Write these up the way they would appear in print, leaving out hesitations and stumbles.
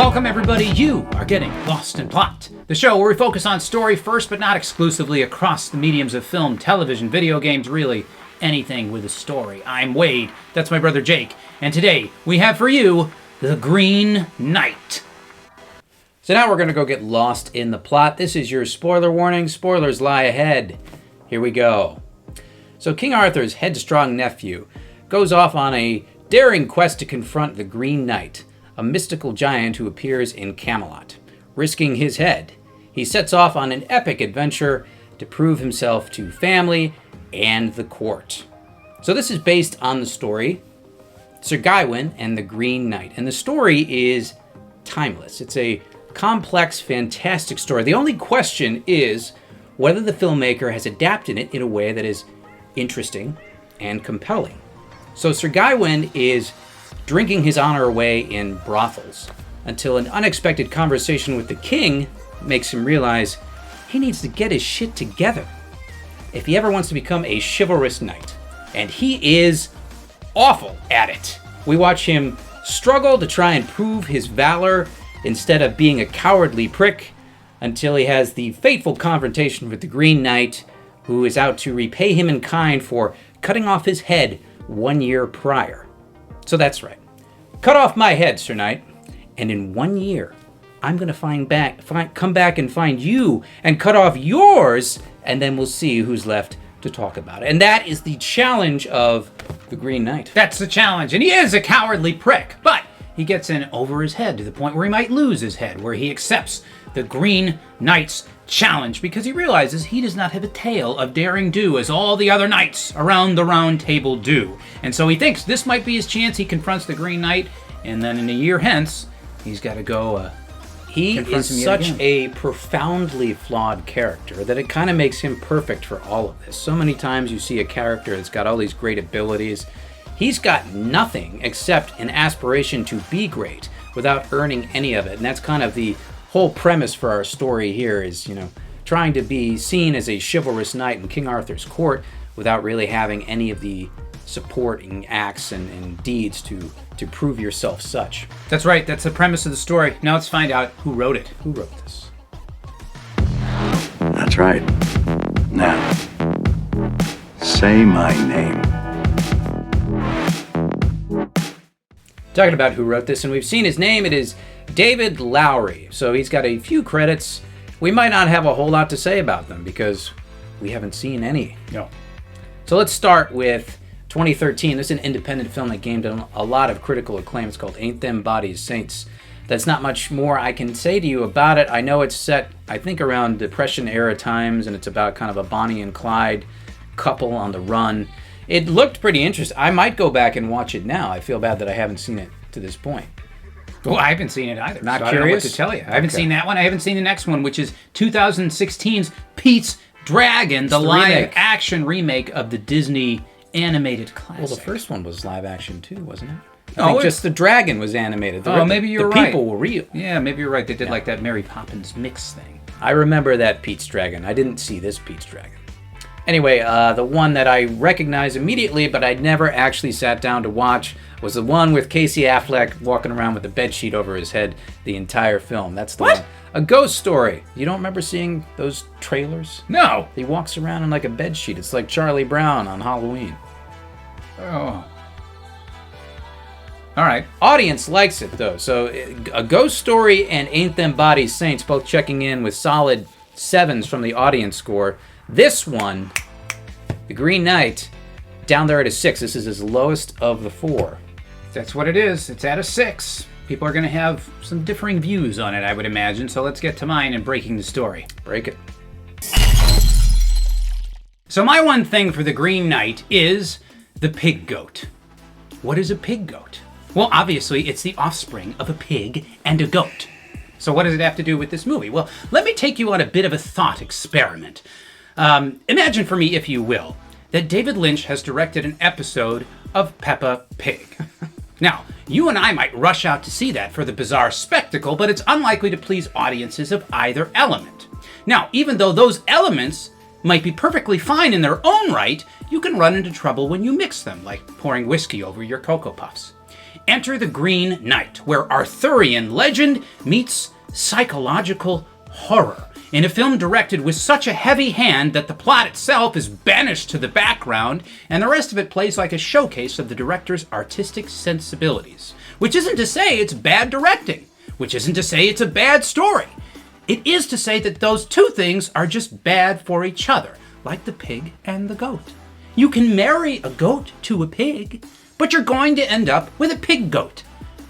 Welcome everybody, you are getting Lost in Plot, the show where we focus on story first but not exclusively across the mediums of film, television, video games, really anything with a story. I'm Wade, that's my brother Jake, and today we have for you The Green Knight. So now we're going to go get lost in the plot. This is your spoiler warning. Spoilers lie ahead. Here we go. So King Arthur's headstrong nephew goes off on a daring quest to confront the Green Knight, a mystical giant who appears in Camelot. Risking his head, he sets off on an epic adventure to prove himself to family and the court. So this is based on the story Sir Gawain and the Green Knight. And the story is timeless. It's a complex, fantastic story. The only question is whether the filmmaker has adapted it in a way that is interesting and compelling. So Sir Gawain is drinking his honor away in brothels until an unexpected conversation with the king makes him realize he needs to get his shit together if he ever wants to become a chivalrous knight. And he is awful at it. We watch him struggle to try and prove his valor instead of being a cowardly prick until he has the fateful confrontation with the Green Knight, who is out to repay him in kind for cutting off his head 1 year prior. So that's right. Cut off my head, Sir Knight, and in 1 year, I'm going to come back and find you and cut off yours, and then we'll see who's left to talk about it. And that is the challenge of the Green Knight. That's the challenge, and he is a cowardly prick, but he gets in over his head to the point where he might lose his head, where he accepts the Green Knight's challenge because he realizes he does not have a tale of daring do as all the other knights around the round table do. And so he thinks this might be his chance. He confronts the Green Knight, and then in a year hence, he's got to go He is such a profoundly flawed character that it kind of makes him perfect for all of this. So many times you see a character that's got all these great abilities. He's got nothing except an aspiration to be great without earning any of it. And that's kind of the whole premise for our story here is, trying to be seen as a chivalrous knight in King Arthur's court without really having any of the supporting acts and deeds to prove yourself such. That's right. That's the premise of the story. Now let's find out who wrote it. Who wrote this? That's right. Now, say my name. Talking about who wrote this, and we've seen his name. It is David Lowery. So he's got a few credits. We might not have a whole lot to say about them because we haven't seen any. No. So let's start with 2013. This is an independent film that gained a lot of critical acclaim. It's called Ain't Them Bodies Saints. That's not much more I can say to you about it. I know it's set, I think, around Depression era times, and it's about kind of a Bonnie and Clyde couple on the run. It looked pretty interesting. I might go back and watch it now. I feel bad that I haven't seen it to this point. Well, I haven't seen it either. Not so I curious? don't know what to tell you. I haven't seen that one. I haven't seen the next one, which is 2016's Pete's Dragon, the live-action remake of the Disney animated classic. Well, the first one was live action too, wasn't it? I think just the dragon was animated. Maybe you're right. The people were real. Yeah, maybe you're right. They did like that Mary Poppins mix thing. I remember that Pete's Dragon. I didn't see this Pete's Dragon. Anyway, the one that I recognized immediately, but I never actually sat down to watch, was the one with Casey Affleck walking around with a bedsheet over his head the entire film. That's the one. A Ghost Story. You don't remember seeing those trailers? No. He walks around in like a bedsheet. It's like Charlie Brown on Halloween. Oh. All right. Audience likes it, though. So A Ghost Story and Ain't Them Bodies Saints both checking in with solid 7s from the audience score. This one, The Green Knight, down there at a 6. This is his lowest of the 4. That's what it is. It's at a 6. People are going to have some differing views on it, I would imagine. So let's get to mine and breaking the story. Break it. So my one thing for The Green Knight is the pig goat. What is a pig goat? Well, obviously, it's the offspring of a pig and a goat. So what does it have to do with this movie? Well, let me take you on a bit of a thought experiment. Imagine for me, if you will, that David Lynch has directed an episode of Peppa Pig. Now, you and I might rush out to see that for the bizarre spectacle, but it's unlikely to please audiences of either element. Now, even though those elements might be perfectly fine in their own right, you can run into trouble when you mix them, like pouring whiskey over your Cocoa Puffs. Enter the Green Knight, where Arthurian legend meets psychological horror. In a film directed with such a heavy hand that the plot itself is banished to the background, and the rest of it plays like a showcase of the director's artistic sensibilities. Which isn't to say it's bad directing, which isn't to say it's a bad story. It is to say that those two things are just bad for each other, like the pig and the goat. You can marry a goat to a pig, but you're going to end up with a pig goat.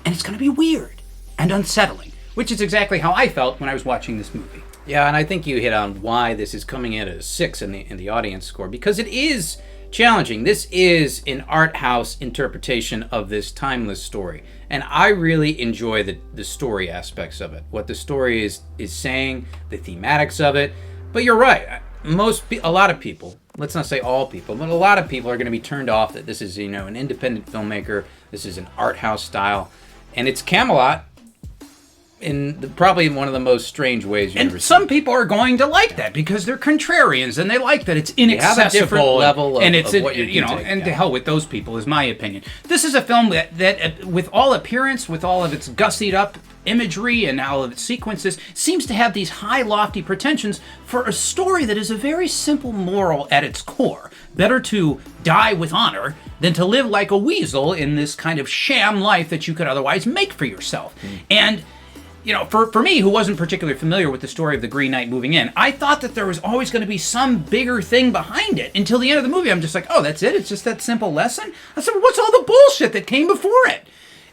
And it's going to be weird and unsettling, which is exactly how I felt when I was watching this movie. Yeah, and I think you hit on why this is coming in at a 6 in the audience score, because it is challenging. This is an art house interpretation of this timeless story, and I really enjoy the story aspects of it, what the story is saying, the thematics of it. But you're right, a lot of people, let's not say all people, but a lot of people are going to be turned off that this is, an independent filmmaker, this is an art house style, and it's Camelot probably in one of the most strange ways you've ever And seen. some people are going to like that because they're contrarians and they like that it's inaccessible. have a different level of what you can take, and to hell with those people is my opinion. This is a film that with all appearance, with all of its gussied up imagery and all of its sequences, seems to have these high lofty pretensions for a story that is a very simple moral at its core. Better to die with honor than to live like a weasel in this kind of sham life that you could otherwise make for yourself. And for me, who wasn't particularly familiar with the story of the Green Knight moving in, I thought that there was always going to be some bigger thing behind it. Until the end of the movie, I'm just like, oh, that's it? It's just that simple lesson? I said, what's all the bullshit that came before it?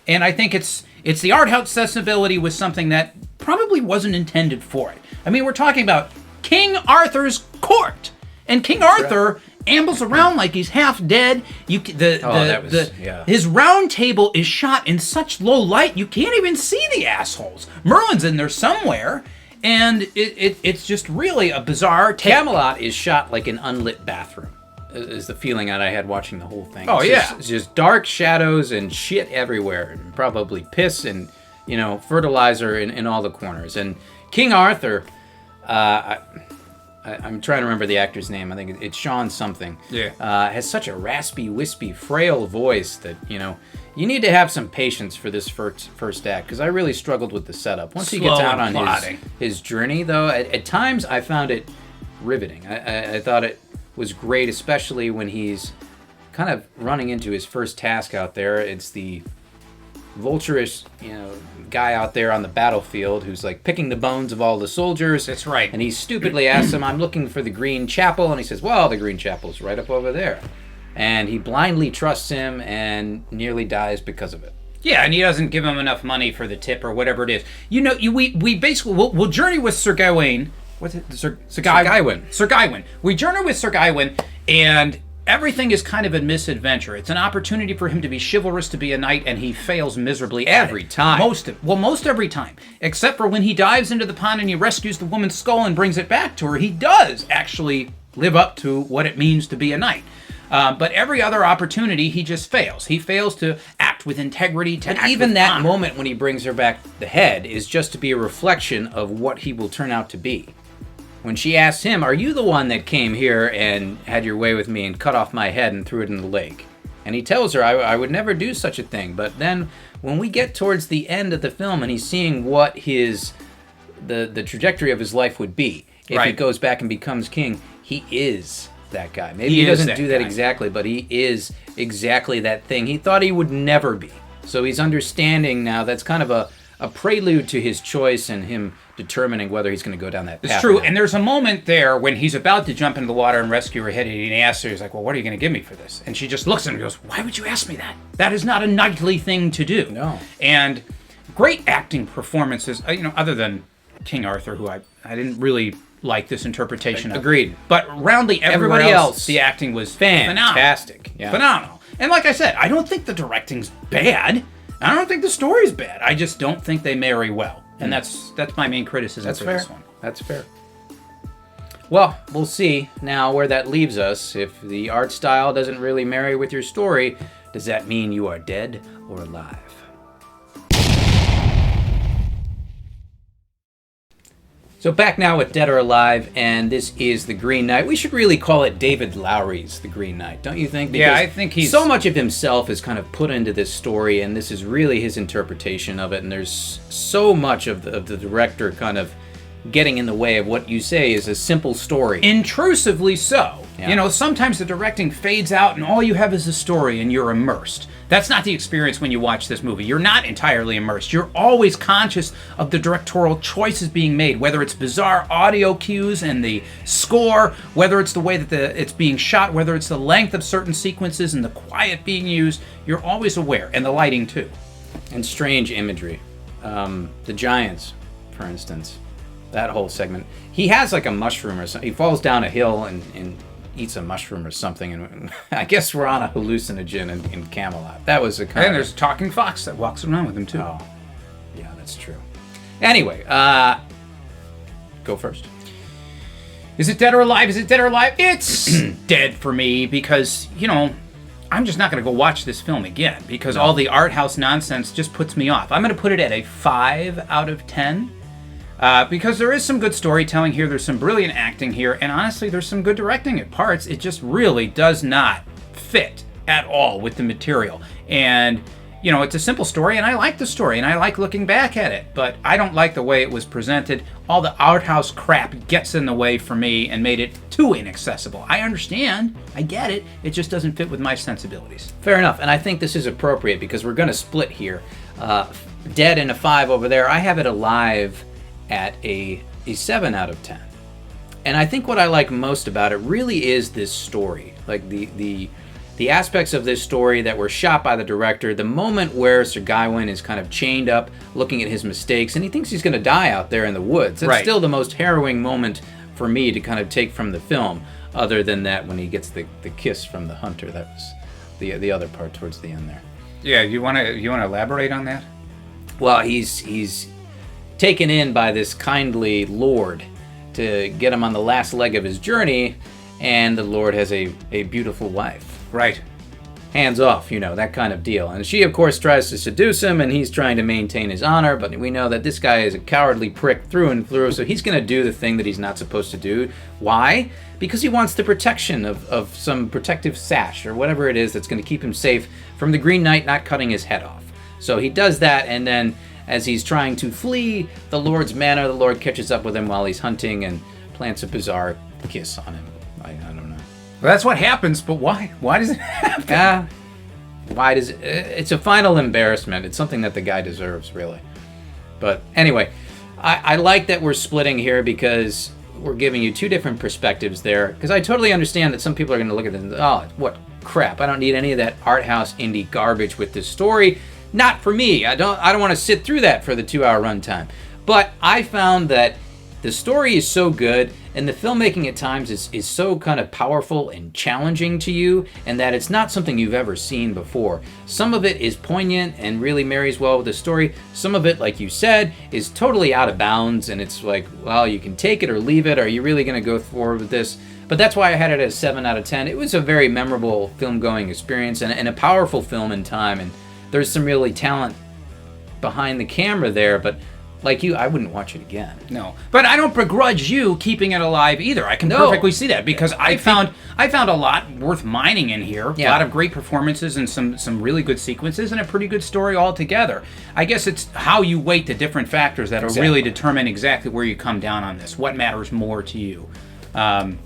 And I think it's the art house sensibility with something that probably wasn't intended for it. I mean, we're talking about King Arthur's court. And King Arthur ambles around like he's half dead. His round table is shot in such low light you can't even see the assholes. Merlin's in there somewhere, and it's just really a bizarre take. Camelot is shot like an unlit bathroom, is the feeling that I had watching the whole thing. It's just dark shadows and shit everywhere, and probably piss and fertilizer in all the corners. And King Arthur, I'm trying to remember the actor's name. I think it's Sean something. Yeah. Has such a raspy, wispy, frail voice that, you need to have some patience for this first act, because I really struggled with the setup. Once he gets out on his journey, though, at times I found it riveting. I thought it was great, especially when he's kind of running into his first task out there. It's the vulturous, guy out there on the battlefield who's like picking the bones of all the soldiers. That's right. And he stupidly asks him, I'm looking for the Green Chapel. And he says, well, the Green Chapel's right up over there. And he blindly trusts him and nearly dies because of it. Yeah, and he doesn't give him enough money for the tip or whatever it is. We basically, we'll journey with Sir Gawain. What's it? Sir Gawain. Sir Gawain. We journey with Sir Gawain, and everything is kind of a misadventure. It's an opportunity for him to be chivalrous, to be a knight, and he fails miserably every time. Most every time. Except for when he dives into the pond and he rescues the woman's skull and brings it back to her. He does actually live up to what it means to be a knight. But every other opportunity, he just fails. He fails to act with integrity, to act even with that honor. moment when he brings her back the head is just to be a reflection of what he will turn out to be. When she asks him, are you the one that came here and had your way with me and cut off my head and threw it in the lake? And he tells her, I would never do such a thing. But then when we get towards the end of the film and he's seeing what the trajectory of his life would be if he goes back and becomes king, he is that guy. Maybe he doesn't do that exactly, but he is exactly that thing he thought he would never be. So he's understanding now. That's kind of a prelude to his choice and him determining whether he's going to go down that path. It's true, and there's a moment there when he's about to jump into the water and rescue her head, and he asks her, he's like, well, what are you going to give me for this? And she just looks at him and goes, why would you ask me that? That is not a knightly thing to do. No. And great acting performances, other than King Arthur, who I didn't really like this interpretation of. Agreed. But roundly everybody else, the acting was fantastic. Phenomenal. Yeah. Phenomenal. And like I said, I don't think the directing's bad. I don't think the story's bad. I just don't think they marry well. And that's my main criticism for this one. That's fair. Well, we'll see now where that leaves us. If the art style doesn't really marry with your story, does that mean you are dead or alive? So back now with Dead or Alive, and this is The Green Knight. We should really call it David Lowery's The Green Knight, don't you think? Yeah, I think he's... so much of himself is kind of put into this story, and this is really his interpretation of it, and there's so much of the director kind of getting in the way of what you say is a simple story. Intrusively so. Yeah. You know, sometimes the directing fades out and all you have is the story and you're immersed. That's not the experience when you watch this movie. You're not entirely immersed. You're always conscious of the directorial choices being made, whether it's bizarre audio cues and the score, whether it's the way that it's being shot, whether it's the length of certain sequences and the quiet being used. You're always aware, and the lighting too. And strange imagery. The Giants, for instance. That whole segment. He has like a mushroom or something. He falls down a hill and eats a mushroom or something. And I guess we're on a hallucinogen in Camelot. That was a kind And there's a talking fox that walks around with him too. Oh, yeah, that's true. Anyway, go first. Is it Dead or Alive? Is it Dead or Alive? It's dead for me because, you know, I'm just not going to go watch this film again because all the art house nonsense just puts me off. I'm going to put it at a 5 out of 10. Because there is some good storytelling here, there's some brilliant acting here, and honestly, there's some good directing at parts. It just really does not fit at all with the material. And, you know, it's a simple story, and I like the story, and I like looking back at it, but I don't like the way it was presented. All the art house crap gets in the way for me and made it too inaccessible. I understand, I get it, it just doesn't fit with my sensibilities. Fair enough, and I think this is appropriate because we're going to split here. Dead and a 5 over there. I have it Alive at a 7 out of 10. And I think what I like most about it really is this story. Like the aspects of this story that were shot by the director, the moment where Sir Gawain is kind of chained up looking at his mistakes and he thinks he's going to die out there in the woods. That's still the most harrowing moment for me to kind of take from the film, other than that when he gets the kiss from the hunter. That was the other part towards the end there. Yeah, you want to elaborate on that? Well, he's taken in by this kindly lord to get him on the last leg of his journey, and the lord has a beautiful wife. Right. Hands off, you know, that kind of deal. And she, of course, tries to seduce him, and he's trying to maintain his honor, but we know that this guy is a cowardly prick through and through, so he's going to do the thing that he's not supposed to do. Why? Because he wants the protection of some protective sash or whatever it is that's going to keep him safe from the Green Knight not cutting his head off. So he does that, and then as he's trying to flee the Lord's manor, the Lord catches up with him while he's hunting and plants a bizarre kiss on him. I don't know. Well, that's what happens, but why? Why does it happen? Why does it? It's a final embarrassment. It's something that the guy deserves, really. But anyway, I like that we're splitting here because we're giving you two different perspectives there. Because I totally understand that some people are going to look at this and say, oh, what crap. I don't need any of that art house indie garbage with this story. Not for me. I don't want to sit through that for the 2-hour runtime. But I found that the story is so good and the filmmaking at times is so kind of powerful and challenging to you, and that it's not something you've ever seen before. Some of it is poignant and really marries well with the story. Some of it, like you said, is totally out of bounds, and it's like, well, you can take it or leave it. Are you really going to go forward with this? But that's why I had it at a 7 out of 10. It was a very memorable film-going experience and a powerful film in time, and there's some really talent behind the camera there, but like you, I wouldn't watch it again. No, but I don't begrudge you keeping it alive either. I can perfectly see that because I found a lot worth mining in here. A lot of great performances and some really good sequences and a pretty good story altogether. I guess it's how you weight the different factors that'll really determine exactly where you come down on this. What matters more to you?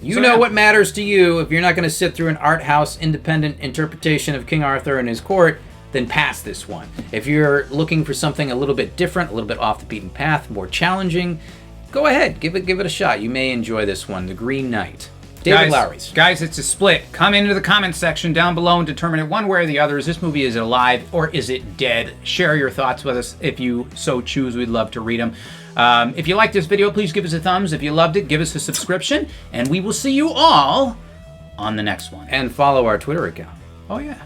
You know what matters to you. If you're not going to sit through an art house independent interpretation of King Arthur and his court, then pass this one. If you're looking for something a little bit different, a little bit off the beaten path, more challenging, go ahead, give it a shot. You may enjoy this one, The Green Knight. David Lowery's. Guys, it's a split. Come into the comments section down below and determine it one way or the other. Is this movie, is it alive or is it dead? Share your thoughts with us if you so choose. We'd love to read them. If you liked this video, please give us a thumbs. If you loved it, give us a subscription, and we will see you all on the next one. And follow our Twitter account. Oh, yeah.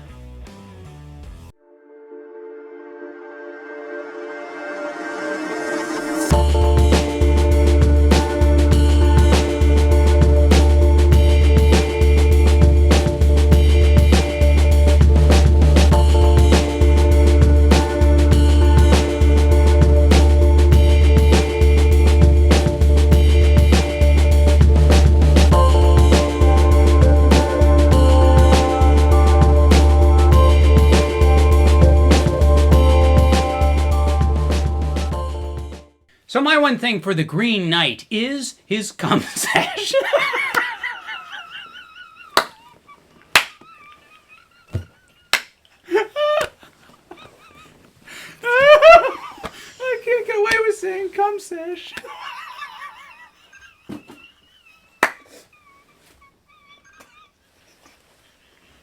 my one thing for the Green Knight is his cum sash. I can't get away with saying cum sash.